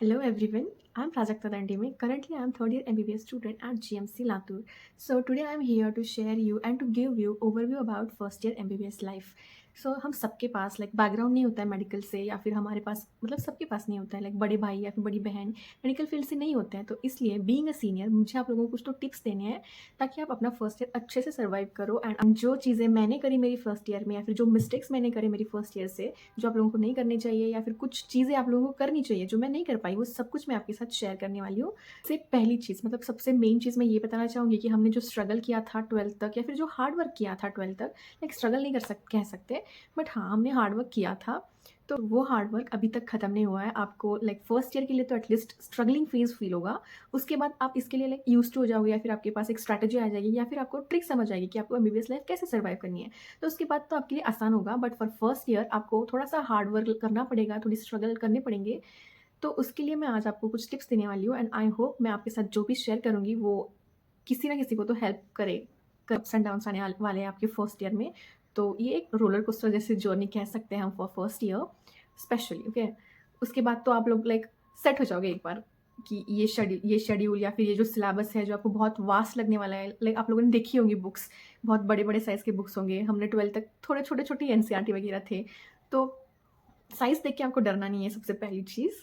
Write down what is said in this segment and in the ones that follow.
Hello everyone, I'm Prajakta Dandime. Currently, I'm third year MBBS student at GMC Latur. So today I'm here to share you and to give you overview about first year MBBS life. हम सबके पास background नहीं होता है medical से, या फिर हमारे पास सबके पास नहीं होता है बड़े भाई या फिर बड़ी बहन मेडिकल फील्ड से नहीं होते हैं। तो इसलिए बीइंग अ सीनियर मुझे आप लोगों को कुछ तो टिप्स देने हैं ताकि आप अपना फर्स्ट ईयर अच्छे से सर्वाइव करो। एंड जो चीज़ें मैंने करी मेरी फर्स्ट ईयर में, या फिर जो मिस्टेक्स मैंने करे मेरी फर्स्ट ईयर से, जो आप लोगों को नहीं करनी चाहिए, या फिर कुछ चीज़ें आप लोगों को करनी चाहिए जो मैं नहीं कर पाई, वो सब कुछ मैं आपके साथ शेयर करने वाली हूँ। से पहली चीज़ सबसे मेन चीज़ मैं ये बताना चाहूँगी कि हमने जो स्ट्रगल किया था 12th तक, या फिर जो हार्ड वर्क किया था 12th तक, स्ट्रगल नहीं कह सकते, बट हाँ हमने हार्ड वर्क किया था। तो वो हार्ड वर्क अभी तक ख़त्म नहीं हुआ है। आपको फर्स्ट ईयर के लिए तो एटलीस्ट स्ट्रगलिंग फेज़ फील होगा। उसके बाद आप इसके लिए यूज़्ड टू हो जाओगे, या फिर आपके पास एक स्ट्रैटेजी आ जाएगी, या फिर आपको ट्रिक समझ आएगी कि आपको एमबीबीएस लाइफ कैसे सर्वाइव करनी है। तो उसके बाद तो आपके लिए आसान होगा, बट फॉर फर्स्ट ईयर आपको थोड़ा-सा हार्ड वर्क करना पड़ेगा, थोड़ी स्ट्रगल करने पड़ेंगे। तो उसके लिए मैं आज आपको कुछ टिप्स देने वाली हूँ, एंड आई होप मैं आपके साथ जो भी शेयर करूँगी वो किसी ना किसी को तो हेल्प करे। अप्स एंड डाउन्स आने वाले हैं आपके फर्स्ट ईयर में। तो ये एक रोलर कोस्टर जैसी जर्नी कह सकते हैं हम for first year specially, okay. उसके बाद तो आप लोग सेट हो जाओगे एक बार कि ये शेड्यूल या फिर ये जो सिलेबस है जो आपको बहुत वास्ट लगने वाला है। आप लोगों ने देखी होंगी बुक्स, बहुत बड़े-बड़े साइज़ के बुक्स होंगे। हमने 12th तक थोड़े छोटे-छोटे एनसीईआरटी वगैरह थे। तो साइज़ देख के आपको डरना नहीं है सबसे पहली चीज़,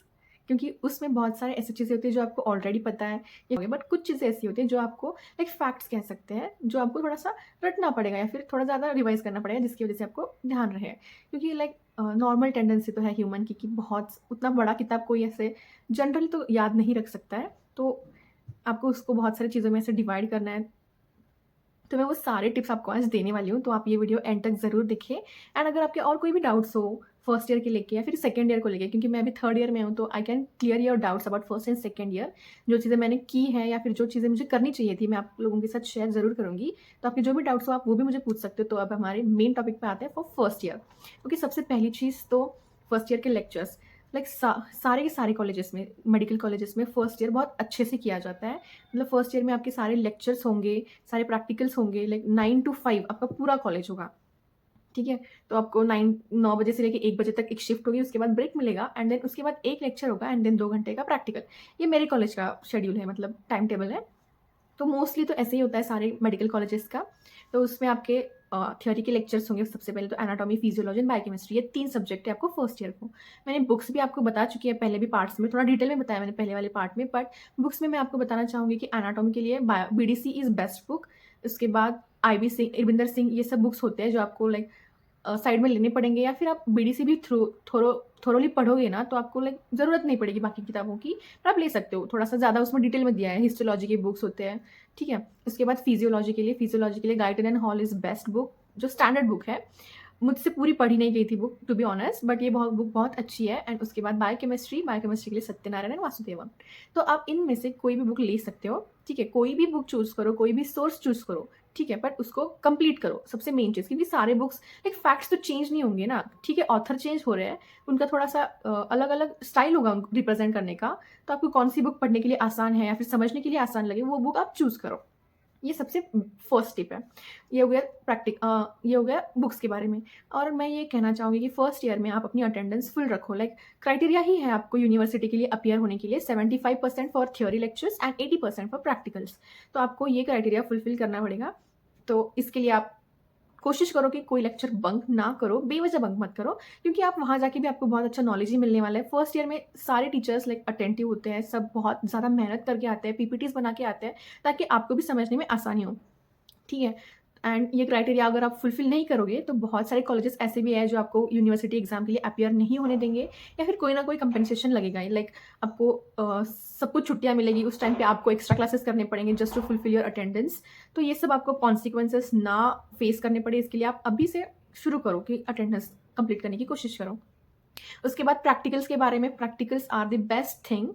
क्योंकि उसमें बहुत सारे ऐसी चीज़ें होती हैं जो आपको ऑलरेडी पता है, बट कुछ चीज़ें ऐसी होती हैं जो आपको फैक्ट्स कह सकते हैं, जो आपको थोड़ा-सा रटना पड़ेगा या फिर थोड़ा ज़्यादा रिवाइज़ करना पड़ेगा, जिसकी वज़ह से आपको ध्यान रहे। क्योंकि नॉर्मल टेंडेंसी तो है ह्यूमन की कि बहुत उतना बड़ा किताब कोई ऐसे जनरली तो याद नहीं रख सकता है। तो आपको उसको बहुत सारी चीज़ों में ऐसे डिवाइड करना है। तो मैं वो सारे टिप्स आपको आज देने वाली हूँ, तो आप ये वीडियो एंड तक ज़रूर देखें। एंड अगर आपके और कोई भी डाउट्स हो फर्स्ट ईयर के लेके या फिर सेकंड ईयर को लेके, क्योंकि मैं अभी थर्ड ईयर में हूँ, तो I can clear your doubts about first and second year. जो चीज़ें मैंने की हैं या फिर जो चीज़ें मुझे करनी चाहिए थी, मैं आप लोगों के साथ शेयर ज़रूर करूँगी। तो आपके जो भी डाउट्स हो आप वो भी मुझे पूछ सकते हो। तो अब हमारे मेन टॉपिक पे आते हैं फॉर फर्स्ट ईयर। क्योंकि सबसे पहली चीज़ तो फर्स्ट ईयर के लेक्चर्स सारे के सारे कॉलेजेस में, मेडिकल कॉलेजेस में फर्स्ट ईयर बहुत अच्छे से किया जाता है। फर्स्ट ईयर में आपके सारे लेक्चर्स होंगे, सारे प्रैक्टिकल्स होंगे, 9 टू 5 आपका पूरा कॉलेज होगा, ठीक है? तो आपको 9 बजे से लेके 1 बजे तक एक शिफ्ट होगी, उसके बाद ब्रेक मिलेगा, एंड देन उसके बाद एक लेक्चर होगा, एंड देन 2 घंटे का प्रैक्टिकल। ये मेरे कॉलेज का शेड्यूल है, टाइम टेबल है। तो मोस्टली तो ऐसे ही होता है सारे मेडिकल कॉलेजेस का। तो उसमें आपके थियोरी के लेक्चर्स होंगे। सबसे पहले तो एनाटॉमी, फिजियोलॉजी एंड बायोकेमिस्ट्री, ये 3 सब्जेक्ट है आपको फर्स्ट ईयर को। मैंने बुक्स भी आपको बता चुकी है पहले भी पार्ट्स में, थोड़ा डिटेल में बताया मैंने पहले वाले पार्ट में, बट बुक्स में मैं आपको बताना चाहूँगी कि एनाटॉमी के लिए बीडीसी इज़ बेस्ट बुक। उसके बाद आईबी सिंह, इरविंदर सिंह, ये सब बुक्स होते हैं जो आपको साइड में लेने पड़ेंगे, या फिर आप बीडीसी भी थोरोली पढ़ोगे ना, तो आपको ज़रूरत नहीं पड़ेगी बाकी किताबों की, पर आप ले सकते हो। थोड़ा-सा ज़्यादा उसमें डिटेल में दिया है, हिस्टोलॉजी के बुक्स होते हैं, ठीक है? उसके बाद फिजियोलॉजी के लिए Guyton and Hall is best book, जो स्टैंडर्ड बुक है। मुझसे पूरी पढ़ी नहीं गई थी book, to be honest, but ये बुक बहुत अच्छी है। एंड उसके बाद बायोकेमिस्ट्री के लिए सत्यनारायण एंड वासुदेवन। तो आप इनमें से कोई भी बुक ले सकते हो, ठीक है? कोई भी बुक चूज़ करो, कोई भी सोर्स चूज़ करो, ठीक है? बट उसको कंप्लीट करो, सबसे मेन चीज़, क्योंकि सारे बुक्स फैक्ट्स तो चेंज नहीं होंगे ना, ठीक है? ऑथर चेंज हो रहे हैं, उनका थोड़ा-सा अलग-अलग स्टाइल होगा उनको रिप्रेज़ेंट करने का। तो आपको कौन-सी बुक पढ़ने के लिए आसान है या फिर समझने के लिए आसान लगे, वो बुक आप चूज़ करो। ये सबसे फर्स्ट टिप है। ये हो गया बुक्स के बारे में। और मैं ये कहना चाहूँगी कि फर्स्ट ईयर में आप अपनी अटेंडेंस फुल रखो। क्राइटेरिया ही है आपको यूनिवर्सिटी के लिए अपीयर होने के लिए, 75% for theory lectures and 80% for practicals. तो आपको ये क्राइटेरिया फुलफिल करना पड़ेगा। तो इसके लिए आप कोशिश करो कि कोई लेक्चर बंक ना करो, बेवजह बंक मत करो, क्योंकि आप वहाँ जाके भी आपको बहुत अच्छा नॉलेज ही मिलने वाला है। फर्स्ट ईयर में सारे टीचर्स अटेंटिव होते हैं, सब बहुत ज़्यादा मेहनत करके आते हैं, पीपीटीज़ बना के आते हैं, ताकि आपको भी समझने में आसानी हो, ठीक है? एंड ये क्राइटेरिया अगर आप फुलफिल नहीं करोगे, तो बहुत सारे कॉलेजेस ऐसे भी हैं जो आपको यूनिवर्सिटी एग्जाम के लिए अपीयर नहीं होने देंगे, या फिर कोई ना कोई कंपनसेशन लगेगा। आपको सब कुछ छुट्टियाँ मिलेगी, उस टाइम पे आपको एक्स्ट्रा क्लासेस करने पड़ेंगे just to fulfil your attendance. तो ये सब आपको कॉन्सिक्वेंसेस ना फेस करने पड़े, इसके लिए आप अभी से शुरू करो कि अटेंडेंस कंप्लीट करने की कोशिश करो। उसके बाद प्रैक्टिकल्स के बारे में, practicals are the best thing,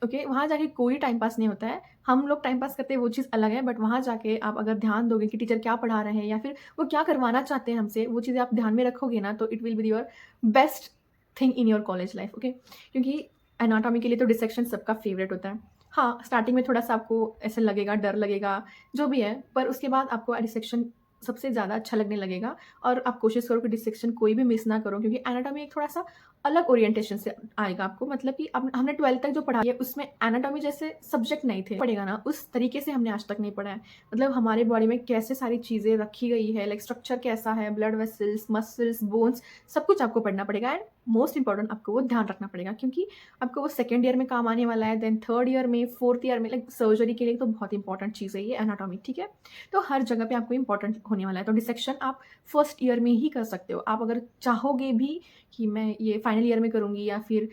okay? वहाँ जाके कोई टाइम पास नहीं होता है। हम लोग टाइम पास करते हैं वो चीज़ अलग है, बट वहाँ जाके आप अगर ध्यान दोगे कि टीचर क्या पढ़ा रहे हैं या फिर वो क्या करवाना चाहते हैं हमसे, वो चीज़ें आप ध्यान में रखोगे ना, तो it will be your best thing in your college life, okay? क्योंकि एनाटॉमी के लिए तो डिसेक्शन सबका फेवरेट होता है। हाँ, स्टार्टिंग में थोड़ा-सा आपको ऐसा लगेगा, डर लगेगा, जो भी है, पर उसके बाद आपको डिसेक्शन सबसे ज़्यादा अच्छा लगने लगेगा। और आप कोशिश करो कि डिसेक्शन कोई भी मिस ना करो, क्योंकि एनाटॉमी एक थोड़ा-सा अलग ओरिएंटेशन से आएगा आपको। मतलब कि अब हमने 12th तक जो पढ़ा है उसमें एनाटॉमी जैसे सब्जेक्ट नहीं थे, पढ़ेगा ना उस तरीके से हमने आज तक नहीं पढ़ा है। मतलब हमारे बॉडी में कैसे सारी चीज़ें रखी गई है, लाइक स्ट्रक्चर कैसा है, ब्लड वेसल्स, मसल्स, बोन्स, सब कुछ आपको पढ़ना पड़ेगा। एंड मोस्ट इंपॉर्टेंट आपको वो ध्यान रखना पड़ेगा, क्योंकि आपको वो सेकेंड ईयर में काम आने वाला है, देन थर्ड ईयर में, फोर्थ ईयर में, लाइक सर्जरी के लिए तो बहुत इंपॉर्टेंट चीज़ है ये एनाटॉमी, ठीक है। तो हर जगह पे आपको इंपॉर्टेंट होने वाला है। तो डिसेक्शन आप फर्स्ट ईयर में ही कर सकते हो। आप अगर चाहोगे भी कि मैं ये फाइनल ईयर में करूँगी या फिर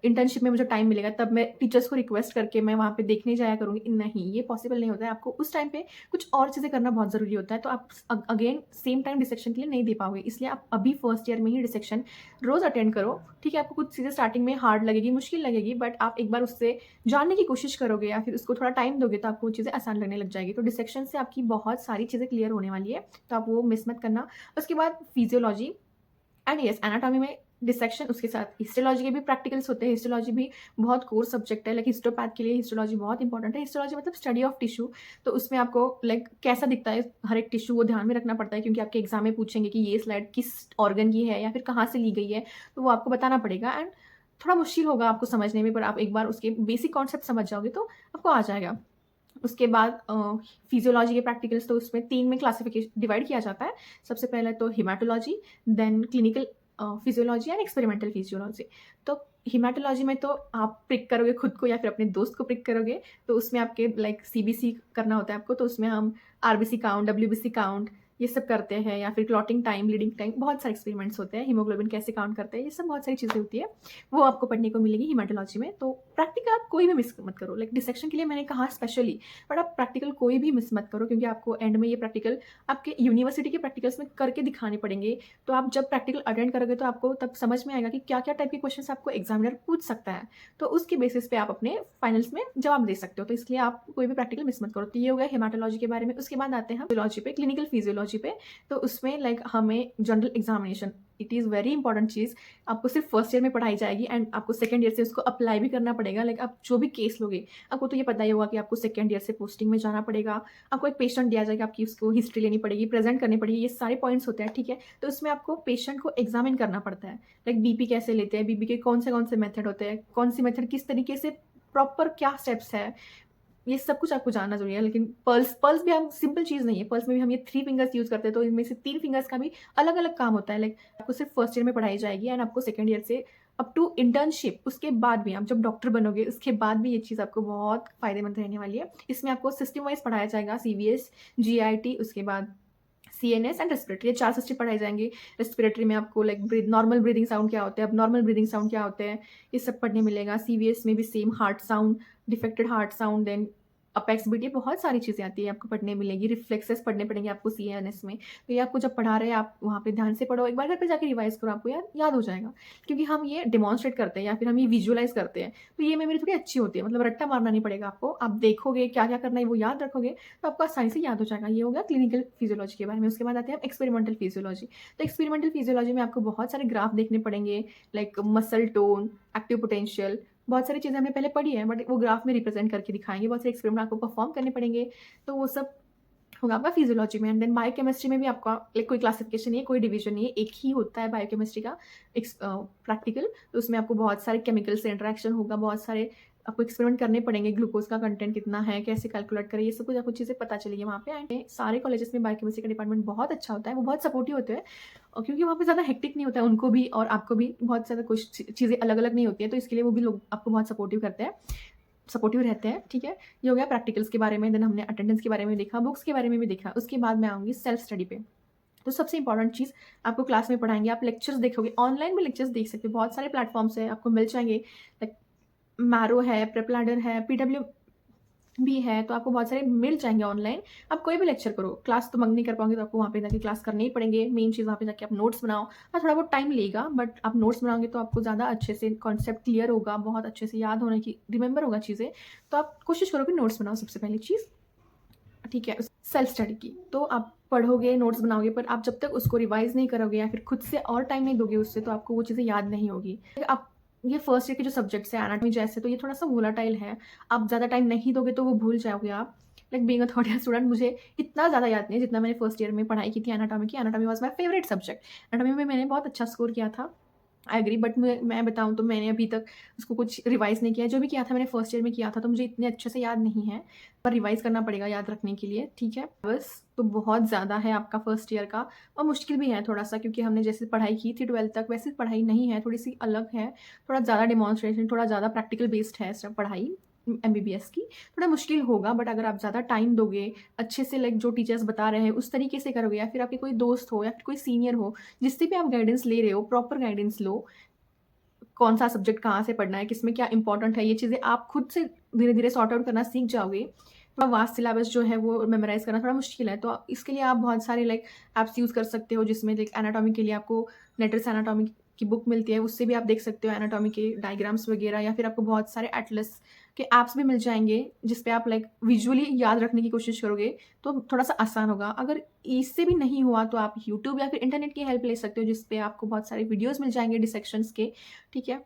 इंटर्नशिप में मुझे टाइम मिलेगा तब मैं टीचर्स को रिक्वेस्ट करके मैं वहाँ पे देखने जाया करूँगी, नहीं, ये पॉसिबल नहीं होता है। आपको उस टाइम पे कुछ और चीज़ें करना बहुत ज़रूरी होता है, तो आप अगेन सेम टाइम डिसेक्शन के लिए नहीं दे पाओगे। इसलिए आप अभी फर्स्ट ईयर में ही डिसेक्शन रोज़ अटेंड करो, ठीक है। आपको कुछ चीज़ें स्टार्टिंग में हार्ड लगेगी, मुश्किल लगेगी, बट आप एक बार उससे जानने की कोशिश करोगे या फिर उसको थोड़ा टाइम दोगे तो आपको वो चीज़ें आसान लगने लग जाएगी। तो डिसेक्शन से आपकी बहुत सारी चीज़ें क्लियर होने वाली है, तो आप वो मिस मत करना। उसके बाद फिजियोलॉजी एंड यस एनाटॉमी में डिसेक्शन, उसके साथ हिस्टोलॉजी के भी प्रैक्टिकल्स होते हैं। हिस्टोलॉजी भी बहुत कोर सब्जेक्ट है, लाइक हिस्टोपैथ के लिए हिस्टोलॉजी बहुत इंपॉर्टेंट है। हिस्टोलॉजी मतलब स्टडी ऑफ टिश्यू, तो उसमें आपको लाइक कैसा दिखता है हर एक टिश्यू वो ध्यान में रखना पड़ता है, क्योंकि आपके एग्जाम में पूछेंगे कि ये स्लाइड किस ऑर्गन की है या फिर कहाँ से ली गई है, तो वो आपको बताना पड़ेगा। एंड थोड़ा मुश्किल होगा आपको समझने में, पर आप एक बार उसके बेसिक कॉन्सेप्ट समझ जाओगे तो आपको आ जाएगा। उसके बाद फिजियोलॉजी के प्रैक्टिकल्स, तो उसमें 3 में क्लासिफिकेशन डिवाइड किया जाता है। सबसे पहले तो haematology, then clinical physiology and experimental physiology. तो हिमेटोलॉजी में तो आप प्रिक करोगे खुद को या फिर अपने दोस्त को प्रिक करोगे, तो उसमें आपके लाइक सीबीसी करना होता है आपको, तो उसमें हम आरबीसी काउंट, डब्ल्यूबीसी काउंट, ये सब करते हैं, या फिर क्लॉटिंग टाइम, ब्लीडिंग टाइम, बहुत सारे एक्सपेरिमेंट्स होते हैं। हीमोग्लोबिन कैसे काउंट करते हैं, ये सब बहुत सारी चीज़ें होती है, वो आपको पढ़ने को मिलेगी हिमेटोलॉजी में। तो प्रैक्टिकल आप कोई भी मिस मत करो, लाइक डिसेक्शन के लिए मैंने कहा स्पेशली, बट आप प्रैक्टिकल कोई भी मिस मत करो, क्योंकि आपको एंड में ये प्रैक्टिकल आपके यूनिवर्सिटी के प्रैक्टिकल्स में करके दिखाने पड़ेंगे। तो आप जब प्रैक्टिकल अटेंड करोगे तो आपको तब समझ में आएगा कि क्या क्या टाइप के क्वेश्चन आपको एग्जामिनर पूछ सकता है, तो उसके बेसिस पे आप अपने फाइनल्स में जवाब दे सकते हो। तो इसलिए आप कोई भी प्रैक्टिकल मिस मत करो। तो ये हो गया हिमेटोलॉजी के बारे में। उसके बाद आते हैं हम फिजियोलॉजी पे, क्लिनिकल फिजियोलॉजी पे। तो उसमें लाइक हमें general examination, it is very important चीज़, आपको सिर्फ फर्स्ट ईयर में पढ़ाई जाएगी एंड आपको सेकंड ईयर से उसको अप्लाई भी करना पड़ेगा। लाइक आप जो भी केस लोगे, आपको तो ये पता ही होगा कि आपको सेकंड ईयर से पोस्टिंग में जाना पड़ेगा, आपको एक पेशेंट दिया जाएगा, आपकी उसको हिस्ट्री लेनी पड़ेगी, प्रेजेंट करनी पड़ेगी, ये सारे पॉइंट्स होते हैं, ठीक है। तो उसमें आपको पेशेंट को एग्जामिन करना पड़ता है, लाइक बीपी कैसे लेते हैं, बीपी के कौन से मेथड होते हैं, कौन सी मेथड किस तरीके से, प्रॉपर क्या स्टेप्स है, ये सब कुछ आपको जानना जरूरी है। लेकिन पल्स पल्स भी हम सिंपल चीज़ नहीं है, पल्स में भी हम ये 3 फिंगर्स यूज़ करते हैं, तो इनमें से 3 फिंगर्स का भी अलग अलग काम होता है। लाइक आपको सिर्फ फर्स्ट ईयर में पढ़ाई जाएगी एंड आपको सेकंड ईयर से अप टू इंटर्नशिप, उसके बाद भी आप जब डॉक्टर बनोगे उसके बाद भी ये चीज़ आपको बहुत फायदेमंद रहने वाली है। इसमें आपको सिस्टम वाइज पढ़ाया जाएगा, सीवीएस, जीआईटी, उसके बाद सीएनएस एंड रेस्पिरेटरी, ये 4 सिस्टम पढ़ाए जाएंगे। रेस्पिरेटरी में आपको लाइक नॉर्मल ब्रीदिंग साउंड क्या होते हैं, अब नॉर्मल ब्रीदिंग साउंड क्या होते हैं, ये सब पढ़ने मिलेगा। सीवीएस में भी same heart sound, defected heart sound, then apex beat, बहुत सारी चीज़ें आती है आपको पढ़ने मिलेगी। रिफ्लेक्सेस पढ़ने पड़ेंगे आपको सीएनएस में। तो ये आपको जब पढ़ा रहे हैं आप वहाँ पे ध्यान से पढ़ो, एक बार घर पे जाके रिवाइज करो, आपको याद हो जाएगा, क्योंकि हम ये डिमॉन्स्ट्रेट करते हैं या फिर हम ये विजुअलाइज करते हैं, तो ये मेमोरी थोड़ी अच्छी होती है। मतलब रट्टा मारना नहीं पड़ेगा आपको, आप देखोगे क्या क्या करना है वो याद रखोगे तो आपको आसानी से याद हो जाएगा। ये हो गया क्लिनिकल फिजियोलॉजी के बारे में। उसके बाद आते हैं एक्सपेरिमेंटल फिजियोलॉजी। तो एक्सपेरिमेंटल फिजियोलॉजी में आपको बहुत सारे ग्राफ देखने पड़ेंगे, like muscle tone, active potential, बहुत सारी चीज़ें हमने पहले पढ़ी है, बट वो ग्राफ में रिप्रेजेंट करके दिखाएंगे। बहुत सारे एक्सपेरिमेंट आपको परफॉर्म करने पड़ेंगे, तो वो सब होगा आपका फिजियोलॉजी में। एंड देन बायोकेमिस्ट्री में भी आपका लाइक कोई क्लासिफिकेशन नहीं है, कोई डिवीजन नहीं है, एक ही होता है बायोकेमिस्ट्री का प्रैक्टिकल। तो उसमें आपको बहुत सारे केमिकल से इंटरेक्शन होगा, बहुत सारे आपको एक्सपेरिमेंट करने पड़ेंगे, ग्लूकोज का कंटेंट कितना है, कैसे कैलकुलेट करें, ये सब कुछ आपको चीज़ें पता चलेगी वहाँ पे। एंड सारे कॉलेजेस में बायोकेमिस्ट्री का डिपार्टमेंट बहुत अच्छा होता है, वो बहुत सपोर्टिव होते हैं, और क्योंकि वहाँ पे ज़्यादा हेक्टिक नहीं होता है, उनको भी और आपको भी बहुत ज़्यादा कुछ चीज़ें अलग अलग नहीं होती है, तो इसके लिए वो भी लोग आपको बहुत सपोर्टिव करते हैं, सपोर्टिव रहते हैं, ठीक है। ये हो गया प्रैक्टिकल्स के बारे में। देन हमने अटेंडेंस के बारे में देखा, बुक्स के बारे में भी देखा। उसके बाद मैं आऊँगी सेल्फ स्टडी पे। तो सबसे इंपॉर्टेंट चीज़ आपको क्लास में पढ़ाएंगे, आप लेक्चर्स देखोगे, ऑनलाइन भी लेक्चर्स देख सकते हो, बहुत सारे प्लेटफॉर्म्स है, आपको मिल जाएंगे, लाइक मैरो है, प्रेपलाडर है, पीडब्ल्यू भी है, तो आपको बहुत सारे मिल जाएंगे ऑनलाइन। आप कोई भी लेक्चर करो, क्लास तो मंग नहीं कर पाओगे, तो आपको वहाँ पे जाके क्लास करने ही पड़ेंगे। मेन चीज़ वहाँ पे जाके आप नोट्स बनाओ, हाँ थोड़ा बहुत टाइम लेगा, बट आप नोट्स बनाओगे तो आपको ज़्यादा अच्छे से कॉन्सेप्ट क्लियर होगा, बहुत अच्छे से याद होने की, रिमेंबर होगा चीज़ें। तो आप कोशिश करो कि नोट्स बनाओ सबसे पहली चीज़, ठीक है। सेल्फ स्टडी की तो आप पढ़ोगे, नोट्स बनाओगे, पर आप जब तक उसको रिवाइज नहीं करोगे या फिर खुद से और टाइम नहीं दोगे उससे, तो आपको वो चीज़ें याद नहीं होगी। आप ये फर्स्ट ईयर के जो सब्जेक्ट्स है एनाटॉमी जैसे, तो ये थोड़ा सा वोलाटाइल है, आप ज़्यादा टाइम नहीं दोगे तो वो भूल जाओगे आप। Like being a third year student मुझे इतना ज़्यादा याद नहीं है जितना मैंने फर्स्ट ईयर में पढ़ाई की थी एनाटॉमी की। Anatomy was my favourite subject. Anatomy में मैंने बहुत अच्छा स्कोर किया था, आई एग्री, बट मैं बताऊँ तो मैंने अभी तक उसको कुछ रिवाइज़ नहीं किया है। जो भी किया था मैंने फर्स्ट ईयर में किया था, तो मुझे इतने अच्छे से याद नहीं है, पर रिवाइज़ करना पड़ेगा याद रखने के लिए, ठीक है? बस तो बहुत ज़्यादा है आपका फर्स्ट ईयर का, और मुश्किल भी है थोड़ा-सा, क्योंकि हमने जैसे पढ़ाई की थी 12th तक वैसी पढ़ाई नहीं है, थोड़ी-सी अलग है। थोड़ा ज़्यादा डेमोंस्ट्रेशन, थोड़ा ज़्यादा प्रैक्टिकल बेस्ड है सब पढ़ाई एमबीबीएस की। थोड़ा मुश्किल होगा, बट अगर आप ज़्यादा टाइम दोगे, अच्छे से लाइक जो टीचर्स बता रहे हैं उस तरीके से करोगे, या फिर आपके कोई दोस्त हो या फिर कोई सीनियर हो, जिससे भी आप गाइडेंस ले रहे हो, प्रॉपर गाइडेंस लो। कौन-सा सब्जेक्ट कहाँ से पढ़ना है, किसमें क्या इम्पोर्टेंट है, ये चीज़ें आप खुद से धीरे-धीरे सॉर्ट आउट करना सीख जाओगे। थोड़ा वास्ट सिलेबस जो है वो मेमोराइज़ करना थोड़ा मुश्किल है, तो इसके लिए आप बहुत सारे लाइक ऐप्स यूज़ कर सकते हो, जिसमें लाइक एनाटॉमी के लिए आपको नेटर्स एनाटॉमी की बुक मिलती है, उससे भी आप देख सकते हो एनाटॉमी के डायग्राम्स वगैरह, या फिर आपको बहुत सारे एटलस के ऐप्स भी मिल जाएँगे, जिस पे आप लाइक विजुअली याद रखने की कोशिश करोगे, तो थोड़ा-सा आसान होगा। अगर इससे भी नहीं हुआ तो आप यूट्यूब या फिर इंटरनेट की हेल्प ले सकते हो, जिस पे आपको बहुत सारे वीडियोज़ मिल जाएँगे डिसेक्शंस के, ठीक है?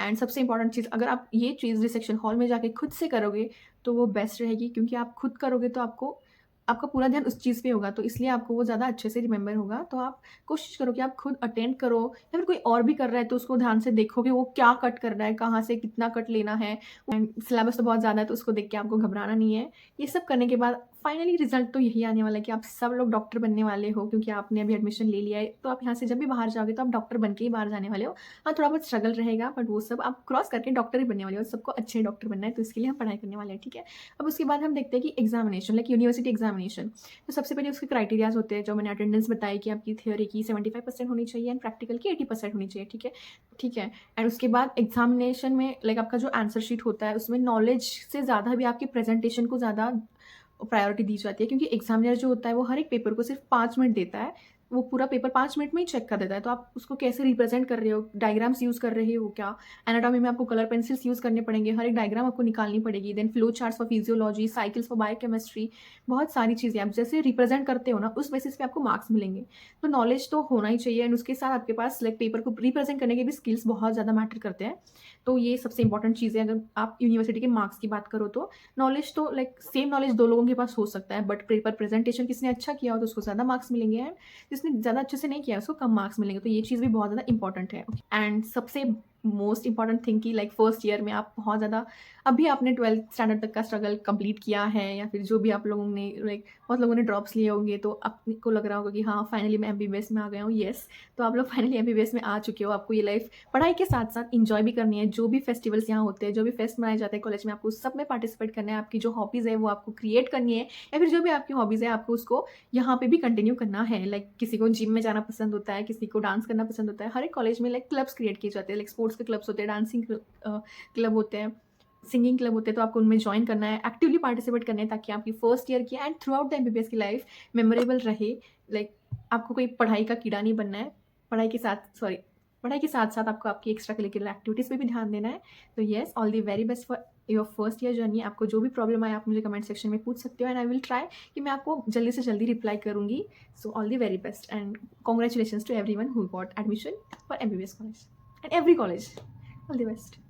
एंड सबसे इम्पोर्टेंट चीज़, अगर आप ये चीज़ डिसेक्शन हॉल में जाके खुद से करोगे, तो वो बेस्ट रहेगी, क्योंकि आप खुद करोगे तो आपको आपका पूरा ध्यान उस चीज़ पे होगा, तो इसलिए आपको वो ज़्यादा अच्छे से रिमेंबर होगा। तो आप कोशिश करो कि आप खुद अटेंड करो, या फिर कोई और भी कर रहा है तो उसको ध्यान से देखो कि वो क्या कट कर रहा है, कहाँ से कितना कट लेना है। एंड सिलेबस तो बहुत ज़्यादा है, तो उसको देख के आपको घबराना नहीं है। ये सब करने के बाद फाइनली रिजल्ट तो यही आने वाला है कि आप सब लोग डॉक्टर बनने वाले हो, क्योंकि आपने अभी एडमिशन ले लिया है। तो आप यहाँ से जब भी बाहर जाओगे तो आप डॉक्टर बन के ही बाहर जाने वाले हो। हाँ, थोड़ा बहुत स्ट्रगल रहेगा, बट वो सब आप क्रॉस करके डॉक्टर ही बनने वाले हो। सबको अच्छे डॉक्टर बनना है, तो इसके लिए हम पढ़ाई करने वाले हैं, ठीक है? अब उसके बाद हम देखते हैं कि एग्जामिनेशन, लाइक यूनिवर्सिटी एग्जामिनेशन। तो सबसे पहले उसके क्राइटेरियाज होते हैं, जो मैंने अटेंडेंस बताई कि आपकी थ्योरी की 75% होनी चाहिए एंड प्रैक्टिकल की 80% होनी चाहिए, ठीक है? ठीक है। एंड उसके बाद एग्जामिनेशन में लाइक आपका जो आंसर शीट होता है, उसमें नॉलेज से ज़्यादा भी आपकी प्रेजेंटेशन को ज़्यादा प्रायोरिटी दी जाती है, क्योंकि एग्जामिनर जो होता है वो हर एक पेपर को सिर्फ 5 मिनट देता है। वो पूरा पेपर 5 मिनट में ही चेक कर देता है, तो आप उसको कैसे रिप्रेजेंट कर रहे हो, डायग्राम्स यूज़ कर रहे हो क्या, एनाटॉमी में आपको कलर पेंसिल्स यूज़ करने पड़ेंगे, हर एक डायग्राम आपको निकालनी पड़ेगी, then flow charts for physiology, cycles for biochemistry, बहुत सारी चीज़ें आप जैसे रिप्रेजेंट करते हो ना, उस बेसिस पे आपको मार्क्स मिलेंगे। तो नॉलेज तो होना ही चाहिए, एंड उसके साथ आपके पास लाइक पेपर को रिप्रेजेंट करने के भी स्किल्स बहुत ज़्यादा मैटर करते हैं। तो ये सबसे इंपॉर्टेंट चीज़ है, अगर आप यूनिवर्सिटी के मार्क्स की बात करो तो। नॉलेज तो लाइक सेम नॉलेज 2 लोगों के पास हो सकता है, बट पेपर प्रेजेंटेशन किसने अच्छा किया हो तो उसको ज़्यादा मार्क्स मिलेंगे, एंड जिसने ज़्यादा अच्छे से नहीं किया है उसको कम मार्क्स मिलेंगे। तो ये चीज़ भी बहुत ज़्यादा इंपॉर्टेंट है। एंड सबसे मोस्ट इंपॉर्टेंट थिंग कि लाइक फर्स्ट ईयर में आप बहुत ज़्यादा, अभी आपने 12th स्टैंडर्ड तक का स्ट्रगल कंप्लीट किया है, या फिर जो भी आप लोगों ने लाइक बहुत लोगों ने ड्रॉप्स लिए होंगे, तो आपको लग रहा होगा कि हाँ फाइनली मैं एमबीबीएस में आ गया हूँ। येस, तो आप लोग फाइनली एमबीबीएस में आ चुके हो। आपको ये लाइफ पढ़ाई के साथ साथ इंजॉय भी करनी है। जो भी फेस्टिवल्स यहाँ होते हैं, जो भी फेस्ट मनाए जाते हैं कॉलेज में, आपको सब में पार्टिसिपेट करना है। आपकी जो हॉबीज़ है वो आपको क्रिएट करनी है, या फिर जो भी आपकी हॉबीज़ है आपको उसको यहाँ पे भी कंटिन्यू करना है। लाइक किसी को जिम में जाना पसंद होता है, किसी को डांस करना पसंद होता है। हर एक कॉलेज में लाइक क्लब्स क्रिएट किए जाते हैं, लाइक स्पोर्ट्स के क्लब्स होते हैं, डांसिंग क्लब होते हैं, सिंगिंग क्लब होते हैं, तो आपको उनमें ज्वाइन करना है, एक्टिवली पार्टिसिपेट करना है, ताकि आपकी फर्स्ट ईयर की and through out the MBBS की लाइफ मेमोरेबल रहे। लाइक आपको कोई पढ़ाई का कीड़ा नहीं बनना है, पढ़ाई के साथ साथ आपको आपकी एक्स्ट्रा करिकुलर एक्टिविटीज़ पे भी ध्यान देना है। तो yes, all the very best for your first year journey. आपको जो भी प्रॉब्लम आए आप मुझे कमेंट सेक्शन में पूछ सकते हो, एंड आई विल ट्राई कि मैं आपको जल्दी से जल्दी रिप्लाई करूँगी। So all the very best and congratulations to everyone who got admission for MBBS college and every college. All the best.